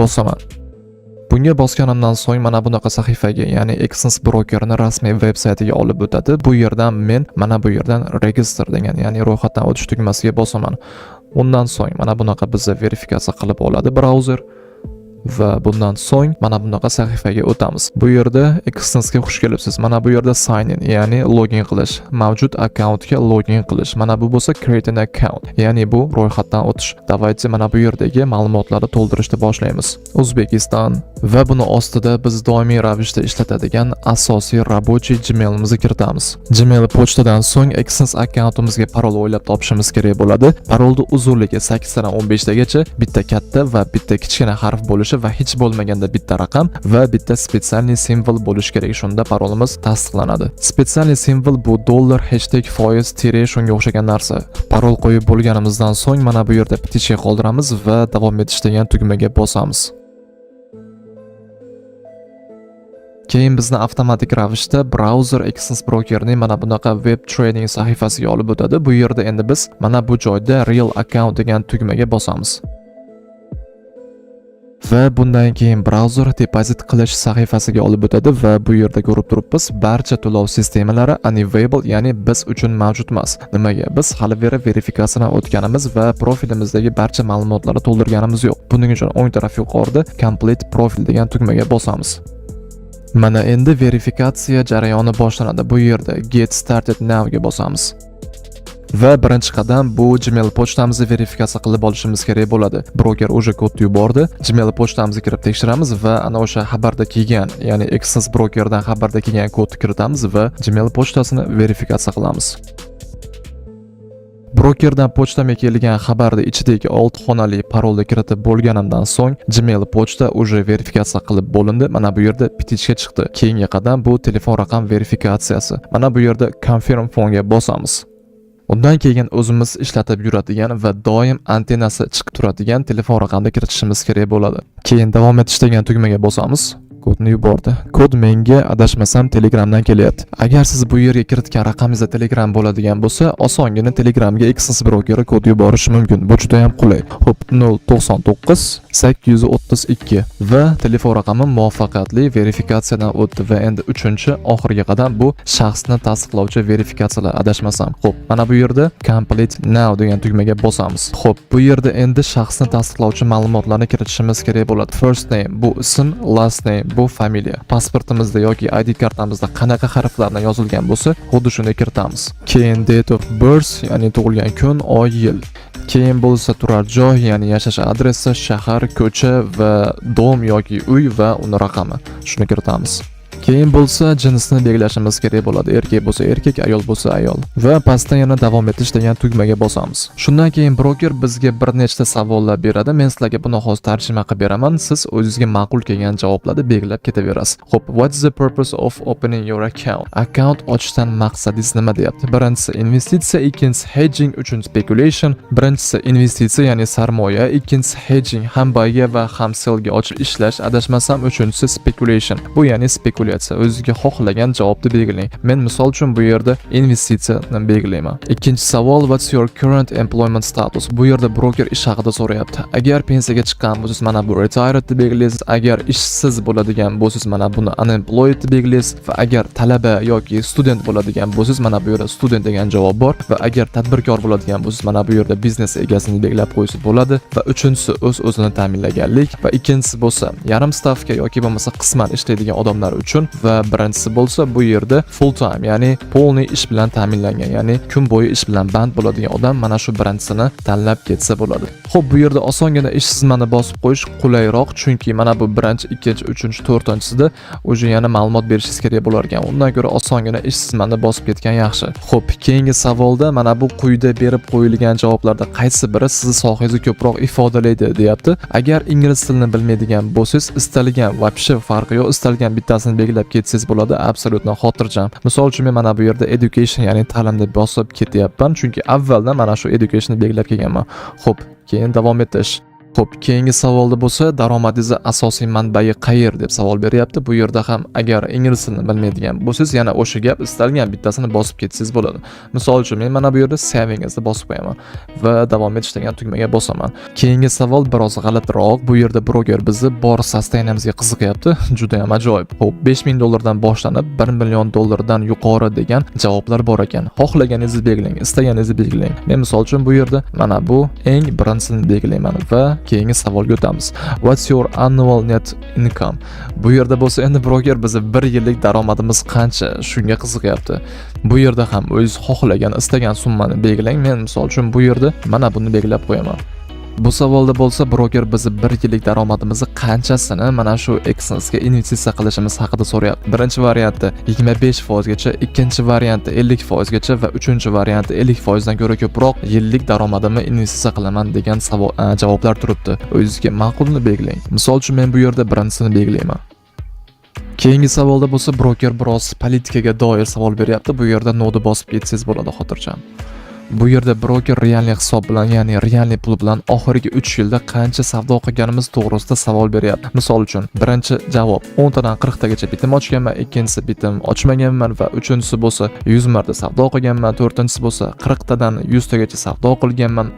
bosaman. Bunga bosganimdan so'ng mana bunaqa sahifaga, ya'ni Exness Broker'ni rasmiy veb-saytiga olib o'tadi. Bu yerdan men mana bu yerdan register degan, ya'ni ro'yxatdan o'tish tugmasiga bosaman. Undan so'ng mana bunaqa bizga verifikatsiya qilib oladi brauzer. Va bundan so'ng mana bunaqa sahifaga o'tamiz. Bu yerda Exness'ga xush kelibsiz. Mana bu yerda sign in, ya'ni login qilish, mavjud akkauntga login qilish. Mana bu bo'lsa create an account, ya'ni bu ro'yxatdan o'tish. Davaychi mana bu yerdagi ma'lumotlarni to'ldirishni boshlaymiz. O'zbekiston va buni ostida biz doimiy ravishda ishlatadigan asosiy rabochiy Gmail'imizni kiritamiz. Gmail pochtadan so'ng Exness akkauntimizga parol o'ylab topishimiz kerak bo'ladi. Parolning uzunligi 8 dan 15 tagacha, bitta katta va bitta kichkina harf bo'lishi va hech bo'lmaganda bitta raqam va bitta spetsialniy simvol bo'lishi kerak. Shunda parolimiz tasdiqlanadi. Spetsialniy simvol bu dollar, hashtag, foiz, tire shunga o'xshagan narsa. Parol qo'yib bo'lganimizdan so'ng mana bu yerda bitishga qoldiramiz va davom etish degan tugmaga bosamiz. Keyin bizni avtomatik ravishda brauzer Exness Broker'ning mana bunaqa web trading sahifasiga olib o'tadi. Bu yerda endi biz mana bu joyda real account degan tugmaga bosamiz. Va bundan keyin brauzer depozit qilish sahifasiga olib o'tadi va bu yerda ko'rib turibmiz, barcha to'lov sistemalari unavailable, ya'ni biz uchun mavjud emas. Nimaga? Biz hali verifikatsiyadan o'tganimiz va profilimizdagi barcha ma'lumotlarni to'ldirganimiz yo'q. Buning uchun o'ng taraf yuqorida complete profile degan tugmaga bosamiz. Mana endi verifikatsiya jarayoni boshlanadi. Bu yerda get started now ga bosamiz. Va birinchi qadam bu Gmail pochtamizni verifikatsiya qilib olishimiz kerak bo'ladi. Broker o'sha kodni yubordi. Gmail pochtamizga kirib tekshiramiz va ana o'sha xabarda kelgan, ya'ni Exness Broker'dan xabarda kelgan kodni kiritamiz va Gmail pochtasini verifikatsiya qilamiz. Brokerdan pochtamga kelgan xabarda ichidagi 6 xonali parolni kiritib bo'lganimdan so'ng Gmail pochta o'sha verifikatsiya qilib bo'lindi. Mana bu yerda bitishga chiqdi. Keyingi qadam bu telefon raqam verifikatsiyasi. Mana bu yerda confirm phone ga bosamiz. Undan keyin o'zimiz ishlatib yuradigan va doim antennasi chiqib turadigan telefon raqamini kiritishimiz kerak bo'ladi. Keyin davom etish degan tugmaga bosamiz. Kodni yubordi. Kod menga adashmasam Telegramdan kelyapti. Agar siz bu yerga kiritgan raqamingiz Telegram bo'ladigan bo'lsa, osongina Telegramga Exness Broker kod yuborish mumkin. Bu juda ham qulay. Xo'p, 099 832 va telefon raqami muvaffaqiyatli verifikatsiyadan o'tdi va endi 3-oxirgi qadam bu shaxsni tasdiqlovchi verifikatsiyalar, adashmasam. Xo'p, mana bu yerda complete now degan tugmaga bosamiz. Xo'p, bu yerda endi shaxsni tasdiqlovchi ma'lumotlarni kiritishimiz kerak bo'ladi. First name bu ism, last name bu familiya. Pasportimizda yoki ID kartamizda qanaqa harflardan yozilgan bo'lsa, xuddi shuni kiritamiz. Keyin date of birth, ya'ni tug'ilgan kun, oy, yil. Keyin bo'lsa turar joy, ya'ni yashash adresi, shahar, ko'cha va dom yoki uy va uni raqami. Shuni kiritamiz. Keyin bo'lsa jinsni belgilashimiz kerak bo'ladi. Erkak bo'lsa erkak, ayol bo'lsa ayol. Va pastdan yana davom etish degan tugmaga bosamiz. Shundan keyin broker bizga bir nechta savollar beradi. Men sizlarga buni hozir tarjima qilib beraman. Siz o'zingizga ma'qul kelgan javoblarni belgilab ketaverasiz. Xo'p, what is the purpose of opening your account? Account ochishdan maqsadingiz nima deyapti? Birinchisi investitsiya, ikkinchisi hedging, uchinchisi speculation. Birinchisi investitsiya, ya'ni sarmoya, ikkinchisi hedging, ham buyga va ham sellga ochib ishlash, adashmasam uchinchisi speculation. Bu ya'ni spekulyatsiya. O'zingizga xohlagan javobni belgilang. Men misol uchun bu yerda investitsiyani belgilayman. Ikkinchi savol, what's your current employment status? Bu yerda broker ish haqida so'rayapti. Agar pensiyaga chiqqan bo'lsangiz, mana bu retired deb belgilaysiz. Agar ishsiz bo'ladigan bo'lsangiz, mana buni unemployed deb belgilaysiz. Va agar talaba yoki student bo'ladigan bo'lsangiz, mana bu yerda student degan javob bor. Va agar tadbirkor bo'ladigan bo'lsangiz, mana bu yerda biznes egasini belgilab qo'ysa bo'ladi. Va uchinchisi o'z-o'zini ta'minlaganlik va ikkinchisi bo'lsa yarim stavka yoki bo'lmasa qisman ishlaydigan odamlar uchun va birinchisi bo'lsa bu yerda full time, ya'ni polniy ish bilan ta'minlangan, ya'ni kun bo'yi ish bilan band bo'ladigan odam mana shu birinchisini tanlab ketsa bo'ladi. Xo'p, bu yerda osongina ish tizimini bosib qo'yish qulayroq, chunki mana bu birinchi, ikkinchi, uchinchi, to'rtinchisida o'sha yana ma'lumot berishingiz kerak bo'lar ekan. Undan ko'ra osongina ish tizimini bosib ketgan yaxshi. Xo'p, keyingi savolda mana bu quyida berib qo'yilgan javoblarda qaysi biri sizni sohangizni ko'proq ifodalaydi deyapti. Agar ingliz tilini bilmaydigan bo'lsangiz, istalgan вообще farqi yo'q, istalgan bittasini belgilab ketsangiz bo'ladi, absolutno xotirjam. Misol uchun men mana bu yerda education, ya'ni ta'lim deb bosib ketyapman, chunki avvaldan mana shu education belgilab kelganman. Xo'p, keyin davom etish. Xo'p, keyingi savolda bo'lsa, daromadingizni asosiy manbai qayer deb savol beryapti. Bu yerda ham agar ingliz tilini bilmaydigan bo'lsangiz, yana o'sha gap istalgan bittasini bosib ketsangiz bo'ladi. Misol uchun men mana bu yerda savingizni bosib qo'yaman va davom etish degan tugmaga bosaman. Keyingi savol biroz g'alatiroq. Bu yerda broker bizni bor sustainamizga qiziqyapti. Juda ham ajoyib. Xo'p, 5000 dollardan boshlanib 1 million dollardan yuqori degan javoblar bor ekan. Xohlaganingizni belgilang, istaganingizni belgilang. Men misol uchun bu yerda mana bu eng birinchisini belgilayman va keyingi savolga o'tamiz. What's your annual net income? Bu yerda bo'lsa endi broker bizni 1 yillik daromadimiz qancha, shunga qiziqyapti. Bu yerda ham o'zingiz xohlagan, istagan summani belgilang. Men misol uchun bu yerda mana buni belgilab qo'yaman. Bu savolda bo'lsa broker bizni 1 yillik daromadimizni qanchasini mana shu Exynosga investitsiya qilishimiz haqida so'rayapti. Birinchi variantda 25% gacha, ikkinchi variantda 50% gacha va uchinchi variantda 50% dan ko'ra ko'proq yillik daromadimni investitsiya qilaman degan javoblar turibdi. O'zingizga ma'qulni belgilang. Misol uchun men bu yerda birinchisini belgilayman. Keyingi savolda bo'lsa broker biroz politikaga doir savol beryapti. Bu yerda nodni bosib ketsangiz bo'ladi xotirjam. Bu yerda broker realniy hisob bilan, ya'ni realniy pul bilan oxirgi 3 yilda qancha savdo qilganimiz to'g'risida savol beryapti. Misol uchun, birinchi javob 10 tadan 40 tagacha bitim ochganman, ikkinchisi bitim ochmaganman va uchinchisi bo'lsa 100 marta savdo qilganman, to'rtinchisi bo'lsa 40 tadan 100 tagacha savdo qilganman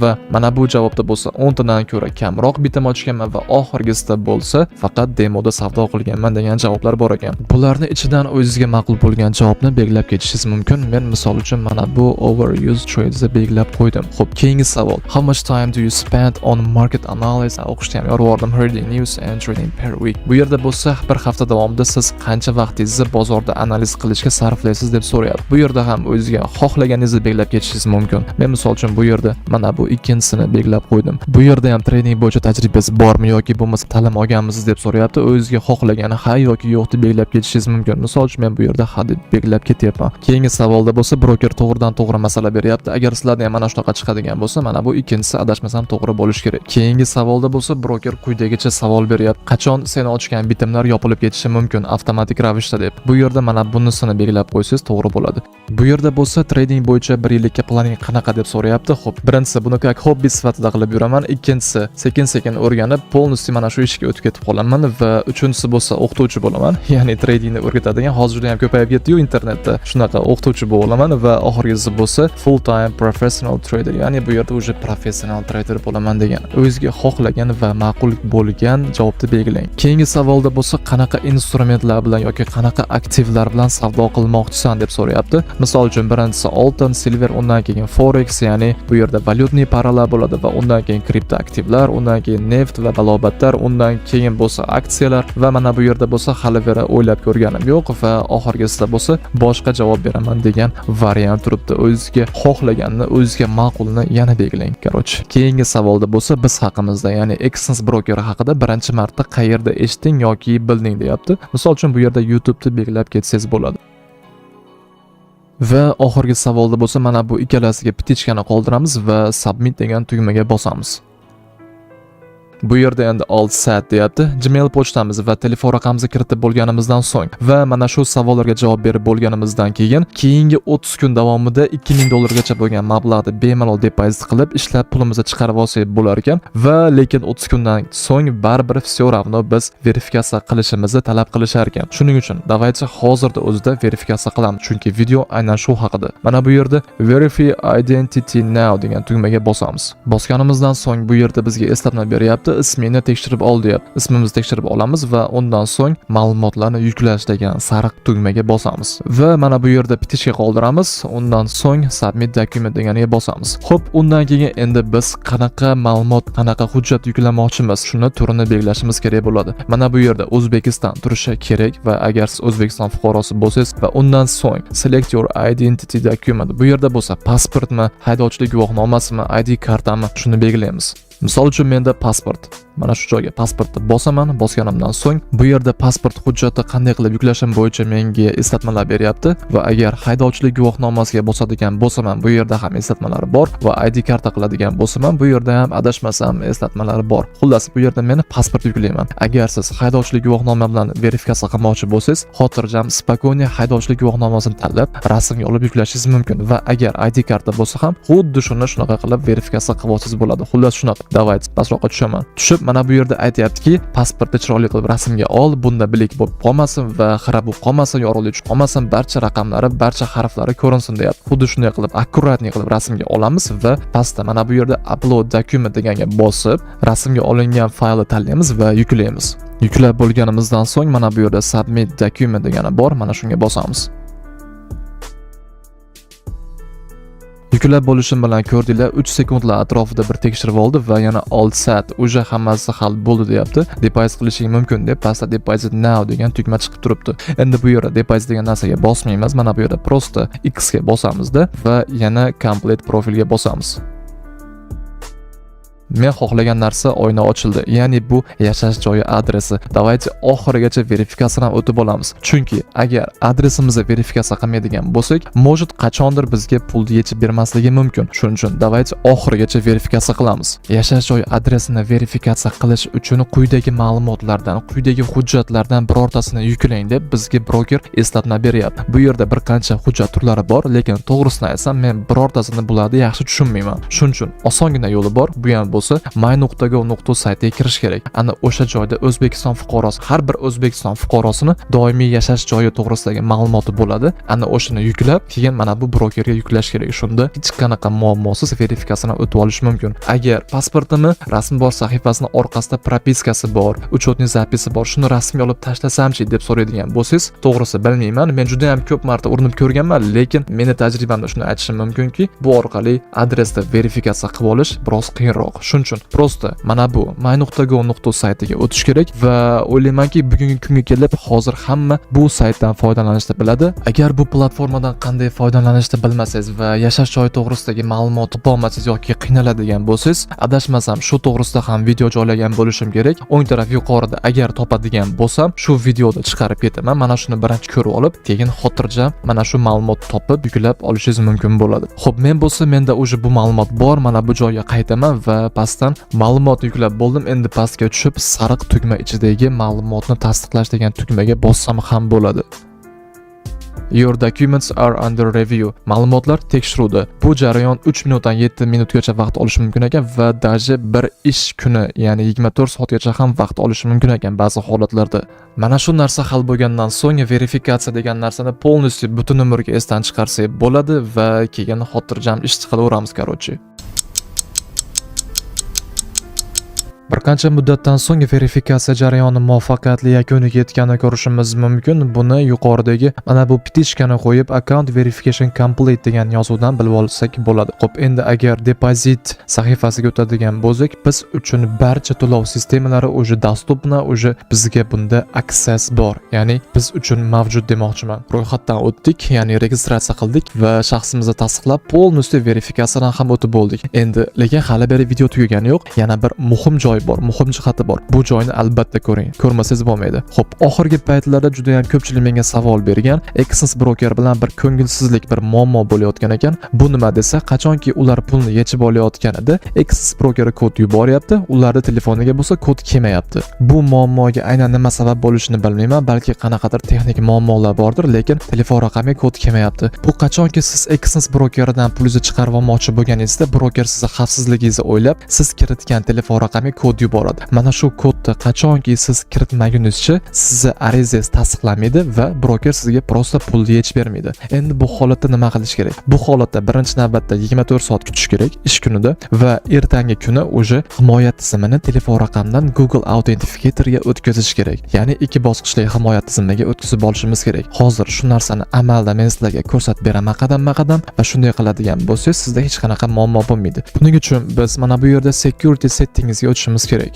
va mana bu javobda bo'lsa 10 tadan ko'ra kamroq bitim ochganman va oxirgisida bo'lsa faqat demoda savdo qilganman degan javoblar bor ekan. Bularni ichidan o'zingizga ma'qul bo'lgan javobni belgilab ketishingiz mumkin. Men misol uchun mana bu overuse trades belgilab qo'ydim. Xo'p, keyingi savol. How much time do you spend on market analysis? O'qishda ham yorvordim, reading news and trading per week. Bu yerda bo'lsa bir hafta davomida siz qancha vaqtingizni bozorda analiz qilishga sarflaysiz deb so'rayapti. Bu yerda ham o'zingizga xohlaganingizni belgilab ketishingiz mumkin. Men misol uchun bu yerda mana bu ikkinchisini belgilab qo'ydim. Bu yerda ham trading bo'yicha tajribasi bormi yoki bo'lmasa ta'lim olganmisiz deb so'rayapti. O'zingizga xohlagani ha yoki yo'q deb belgilab ketishingiz mumkin. Misol uchun men bu yerda ha deb belgilab ketyapman. Keyingi savolda bo'lsa broker to'g'ridan-to'g'ri masala beryapti. Agar sizlarda ham mana shunaqa chiqadigan bo'lsa, mana bu ikkinchisi adashmasam to'g'ri bo'lishi kerak. Keyingi savolda bo'lsa, broker quyidagicha savol beryapti. Qachon sen ochgan bitimlar yopilib ketishi mumkin avtomatik ravishda deb. Bu yerda mana bunisini belgilab qo'ysangiz to'g'ri bo'ladi. Bu yerda bo'lsa trading bo'yicha 1 yillikka planing qanaqa deb so'rayapti. Xo'p, birinchisi buni как hobbi sifatida qilib yuraman, ikkinchisi sekin-sekin o'rganib, polностью mana shu ishga o'tib ketib qolaman va uchinchisi bo'lsa o'qituvchi bo'laman. Ya'ni tradingni o'rgatadigan hozirda ham ko'payib ketdi-yu internetda. Shunaqa o'qituvchi bo'laman va oxirgisi bo'lsa full time professional trader, ya'ni bu yerda уже professional trader bo'laman degan. O'zingizga xohlagan va ma'qul bo'lgan javobni belgilang. Keyingi savolda bo'lsa, qanaqa instrumentlar bilan yoki qanaqa aktivlar bilan savdo qilmoqchisan deb so'rayapti. Misol uchun birinchisi oltin, silver, undan keyin forex, ya'ni bu yerda valyutniy paralar bo'ladi va undan keyin kripto aktivlar, undan keyin neft va balobatlar, undan keyin bo'lsa aksiyalar va mana bu yerda bo'lsa hali vera o'ylab ko'rganim yo'q va oxirgisida bo'lsa boshqa javob beraman degan variant turibdi. O'zingizga xohlaganni, o'zingizga ma'qulni yana belgilang. Qaroch. Keyingi savolda bo'lsa biz haqimizda, ya'ni Exynos brokeri haqida birinchi marta qayerda eshitding yoki bilding deyapti. Misol uchun bu yerda YouTube'da belgilab ketsangiz bo'ladi. Va oxirgi savolda bo'lsa mana bu ikkalasiga pitichkani qoldiramiz va submit degan tugmaga bosamiz. Bu yerda endi alt sat deyapti. Gmail pochtamiz va telefon raqamimizni kiritib bo'lganimizdan so'ng va mana shu savollarga javob berib bo'lganimizdan keyin keyingi 30 kun davomida 2000 dollargacha bo'lgan mablag'ni bemalol depozit qilib ishlab pulimizni chiqarib olsak bo'lar ekan va lekin 30 kundan so'ng baribir все равно biz verifikatsiya qilishimizni talab qilishar ekan. Shuning uchun davaychi hozirda o'zida verifikatsiya qilamiz, chunki video aynan shu haqida. Mana bu yerda verify identity now degan tugmaga bosamiz. Bosganimizdan so'ng bu yerda bizga eslatma beryapti. Ismini tekshirib ol deyapti. Ismimizni tekshirib olamiz va undan so'ng ma'lumotlarni yuklash degan sariq tugmaga bosamiz. Va mana bu yerda bitishga qoldiramiz. Undan so'ng submit document deganiga bosamiz. Xo'p, undan keyin endi biz qanaqa ma'lumot, qanaqa hujjat yuklamoqchimiz, shuni turini belgilashimiz kerak bo'ladi. Mana bu yerda O'zbekiston turishi kerak va agar siz O'zbekiston fuqarosi bo'lsangiz va undan so'ng select your identity document. Bu yerda bo'lsa pasportmi, haydovchilik guvohnomasimi, ID kartami, shuni belgilaymiz. Misol uchun menda pasport. Mana shu joyga pasportni bosaman. Bosganimdan so'ng bu yerda pasport hujjati qanday qilib yuklashim bo'yicha menga eslatmalar beryapti va agar haydovchilik guvohnomasiga bosadigan bo'lsam, bu yerda ham eslatmalar bor va ID karta qiladigan bo'lsam, bu yerda ham adashmasam eslatmalari bor. Xullas, bu yerda men pasport yuklayman. Agar siz haydovchilik guvohnoma bilan verifikatsiya qilmoqchi bo'lsangiz, xotirjam spokойно haydovchilik guvohnomasini tanlab rasmga olib yuklashingiz mumkin va agar ID karta bo'lsa ham xuddi shuni shunaqa qilib verifikatsiya qilib olsangiz bo'ladi. Xullas shunaqa. Davayt pastroqqa tushaman. Tushib mana bu yerda aytayaptiki, pasportni chiroyli qilib rasmga ol, bunda bilik bo'lib qolmasin va xira bo'lib qolmasin, yorug'lik qolmasin, barcha raqamlari, barcha harflari ko'rinsin deyapti. Xuddi shunday qilib akkuratni qilib rasmga olamiz va pastda mana bu yerda upload document deganga bosib, rasmga olingan faylni tanlaymiz va yuklaymiz. Yuklab bo'lganimizdan so'ng mana bu yerda submit document degani bor, mana shunga bosamiz. Yuklab bo'lishim bilan ko'rdinglar, 3 sekundlar atrofida bir tekshirib oldi va yana all set, uje hammasi hal bo'ldi deyapti. Deposit qilishing mumkin deb pastda deposit now degan tugma chiqib turibdi. Endi bu yerda deposit degan narsaga bosmaymiz, mana bu yerda prosta X ga bosamizda va yana complete profilga bosamiz. Men xohlagan narsa oyna ochildi. Ya'ni bu yashash joyi adresi. Davaychi oxirigacha verifikatsiyadan o'tib olamiz. Chunki agar adresimizni verifikatsiya qilmaydigan bo'lsak, mojit qachondir bizga pulni yechib bermasligi mumkin. Shuning uchun davaychi oxirigacha verifikatsiya qilamiz. Yashash joyi adresini verifikatsiya qilish uchun quyidagi ma'lumotlardan, quyidagi hujjatlardan birortasini yuklang deb bizga broker eslatma beryapti. Bu yerda bir qancha hujjat turlari bor, lekin to'g'risini aytsam, men birortasini bularni yaxshi tushunmayman. Shuning uchun osongina yo'li bor. Bu ham bo'lsa my.gov saytiga kirish kerak. Ana o'sha joyda O'zbekiston fuqarosi, har bir O'zbekiston fuqarosining doimiy yashash joyi to'g'risidagi ma'lumoti bo'ladi. Ana o'shani yuklab, keyin mana bu brokerga yuklash kerak. Shunda hech qanaqa muammosiz verifikatsiyadan o'tib olish mumkin. Agar pasportimi rasm bor sahifasining orqasida propiskasi bor, uchetniy zapisi bor, shuni rasmga olib tashlasamchi deb so'raydigan bo'lsangiz, to'g'risi bilmayman. Men juda ham ko'p marta urinib ko'rganman, lekin meni tajribamda shuni aytishim mumkinki, bu orqali adresda verifikatsiya qilib olish biroz qiyinroq. Shuning uchun prosta mana bu my.gov saytiga o'tish kerak va o'ylaymanki bugungi kunga kelib hozir hamma bu saytdan foydalanishni biladi. Agar bu platformadan qanday foydalanishni bilmasangiz va yashash joyi to'g'risidagi ma'lumot topolmasangiz yoki qiynaladigan bo'lsangiz, adashmasam shu to'g'risida ham video joylagan bo'lishim kerak. O'ng taraf yuqorida agar topadigan bo'lsam, shu videoda chiqarib ketaman. Mana shuni birinchi ko'rib olib, keyin xotirjam mana shu ma'lumotni topib yuklab olishingiz mumkin bo'ladi. Xo'p, men bo'lsa menda o'sha bu ma'lumot bor. Mana bu joyga qaytaman va pastdan ma'lumot yuklab bo'ldim. Endi pastga tushib, sariq tugma ichidagi ma'lumotni tasdiqlash degan tugmaga bossam ham bo'ladi. Your documents are under review. Ma'lumotlar tekshiruvda. Bu jarayon 3 minutdan 7 minutgacha vaqt olishi mumkin ekan va daji bir ish kuni, ya'ni 24 soatgacha ham vaqt olishi mumkin ekan ba'zi holatlarda. Mana shu narsa hal bo'lgandan so'ng verifikatsiya degan narsani polностью butun umrga esdan chiqarsak bo'ladi va keyin xotirjam ish qilaveramiz, короче. Bir qancha muddatdan so'ng verifikatsiya jarayoni muvaffaqiyatli yakuniga yetganini ko'rishimiz mumkin. Buni yuqoridagi mana bu petichkani qo'yib account verification complete degan yozuvdan bilib olsak bo'ladi. Xo'p, endi agar deposit sahifasiga o'tadigan bo'lsak, biz uchun barcha to'lov sistemalari o'zi dostupna, o'zi bizga bunda access bor. Ya'ni biz uchun mavjud demoqchiman. Ro'yxatdan o'tdik, ya'ni registratsiya qildik va shaxsimizni tasdiqlab, polностью verifikatsiyadan ham o'tib bo'ldik. Endi lekin hali beri video tugagani yo'q. Yana bir muhim joy bor, muhim jihati bor. Bu joyni albatta ko'ring. Ko'rmasangiz bo'lmaydi. Xo'p, oxirgi paytlarda juda ham ko'pchilik menga savol bergan, Exodus broker bilan bir ko'ngilsizlik, bir muammo bo'layotgan ekan. Bu nima desa, qachonki ular pulni yechib olayotganida Exodus broker kod yuboryapti, ularning telefoniga bo'lsa kod kelmayapti. Bu muammoga aynan nima sabab bo'lishini bilmayman, balki qanaqadir texnik muammolar bordir, lekin telefon raqamiga kod kelmayapti. Bu qachonki siz Exodus brokeridan pulingizni chiqarib olmoqchi bo'lganingizda, broker sizni xavfsizligingizni o'ylab, siz kiritgan telefon raqamiga kod yuboradi. Mana shu kodni qachonki siz kiritmagunizcha sizni arizangiz tasdiqlanmaydi va broker sizga prosta pulni yechib bermaydi. Endi bu holatda nima qilish kerak? Bu holatda birinchi navbatda 24 soat kutish kerak ish kunida va ertangi kuni o'sha himoya tizimini telefon raqamdan Google Authenticatorga o'tkazish kerak. Ya'ni 2 bosqichli himoya tizimiga o'tkazib olishimiz kerak. Hozir shu narsani amalda men sizlarga ko'rsatib beraman qadam-qadam va shunday qiladigan bo'lsangiz sizda hech qanaqa muammo bo'lmaydi. Buning uchun biz mana bu yerda security settingsga o'tishimiz kerak.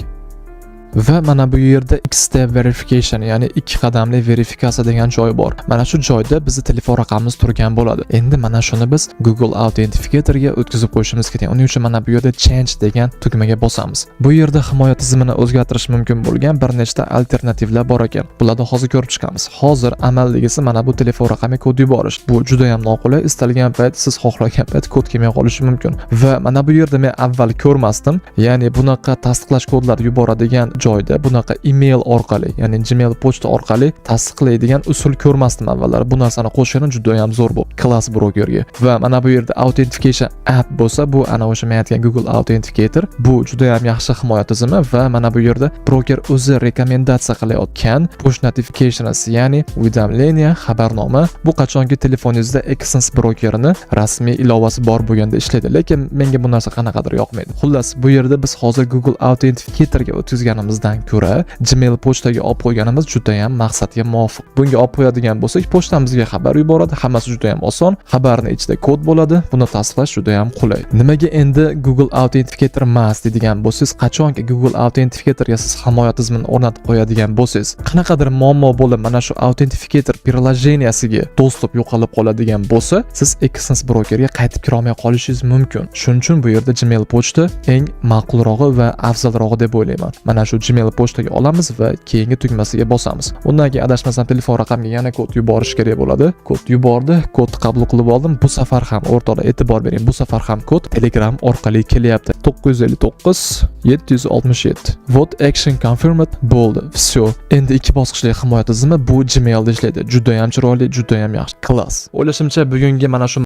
Va mana bu yerda X-step verification, ya'ni 2 qadamli verifikatsiya degan joy bor. Mana shu joyda bizning telefon raqamimiz turgan bo'ladi. Endi mana shuni biz Google Authenticatorga o'tkazib qo'yishimiz kerak. Uning uchun mana bu yerda change degan tugmaga bosamiz. Bu yerda himoya tizimini o'zgartirish mumkin bo'lgan bir nechta alternativlar bor ekan. Bularni hozir ko'rib chiqamiz. Hozir amaldagisi mana bu telefon raqamiga kod yuborish. Bu juda ham noqulay. Istalgan payt siz xohlagan payt kod kelmay qolishi mumkin. Va mana bu yerda men avval ko'rmasdim. Ya'ni bunaqa tasdiqlash kodlari yuboradigan joyda bunaqa email orqali, ya'ni Gmail pochta orqali tasdiqlaydigan usul ko'rmasdim avvallari. Bu narsani qo'shgani juda ham zo'r bo'ldi Class Brokerga. Va mana bu yerda Authentication app bo'lsa, bu ana o'sha men aytgan Google Authenticator. Bu juda ham yaxshi himoya tizimi va mana bu yerda broker o'zi rekomendatsiya qilayotgan push notifications, ya'ni уведомление, xabarnoma bu qachonki telefoningizda Exens brokerini rasmiy ilovasi bor bo'lganda ishlaydi. Lekin menga bu narsa qanaqadir yoqmaydi. Xullas, bu yerda biz hozir Google Authenticatorga o'tkazganimizdan ko'ra Gmail pochtaga olib qo'yganimiz juda ham maqsadga muvofiq. Bunga olib qo'yadigan bo'lsak, pochtamizga xabar yuboradi. Hammasi juda ham oson. Xabarning ichida kod bo'ladi. Buni tasdiqlash juda ham qulay. Nimaga endi Google Authenticator emas deydigan bo'lsangiz, qachonki Google Authenticatorga siz himoya tizimini o'rnatib qo'yadigan bo'lsangiz, qanaqadir muammo bo'lib, mana shu Authenticator приложениesiga dostуп yo'qolib qoladigan bo'lsa, siz Exens brokerga qaytib kira olmay qolishingiz mumkin. Shuning uchun bu yerda Gmail pochta eng ma'qulrog'i va afzalrog'i deb o'ylayman. Mana shu Gmail pochtaga olamiz va keyingi tugmasiga bosamiz. Undan keyin adashmasam telefon raqamiga yana kod yuborish kerak bo'ladi. Kod yubordi, kodni qabul qilib oldim. Bu safar ham o'rtoqlar e'tibor bering, bu safar ham kod Telegram orqali kelyapti. 959 767. Vote action confirmed bo'ldi. Всё. Endi ikki bosqichli himoya tizimi bu Gmailda ishlaydi. Juda ham chiroyli, juda ham yaxshi. Klass. O'ylashimcha bugungi mana shu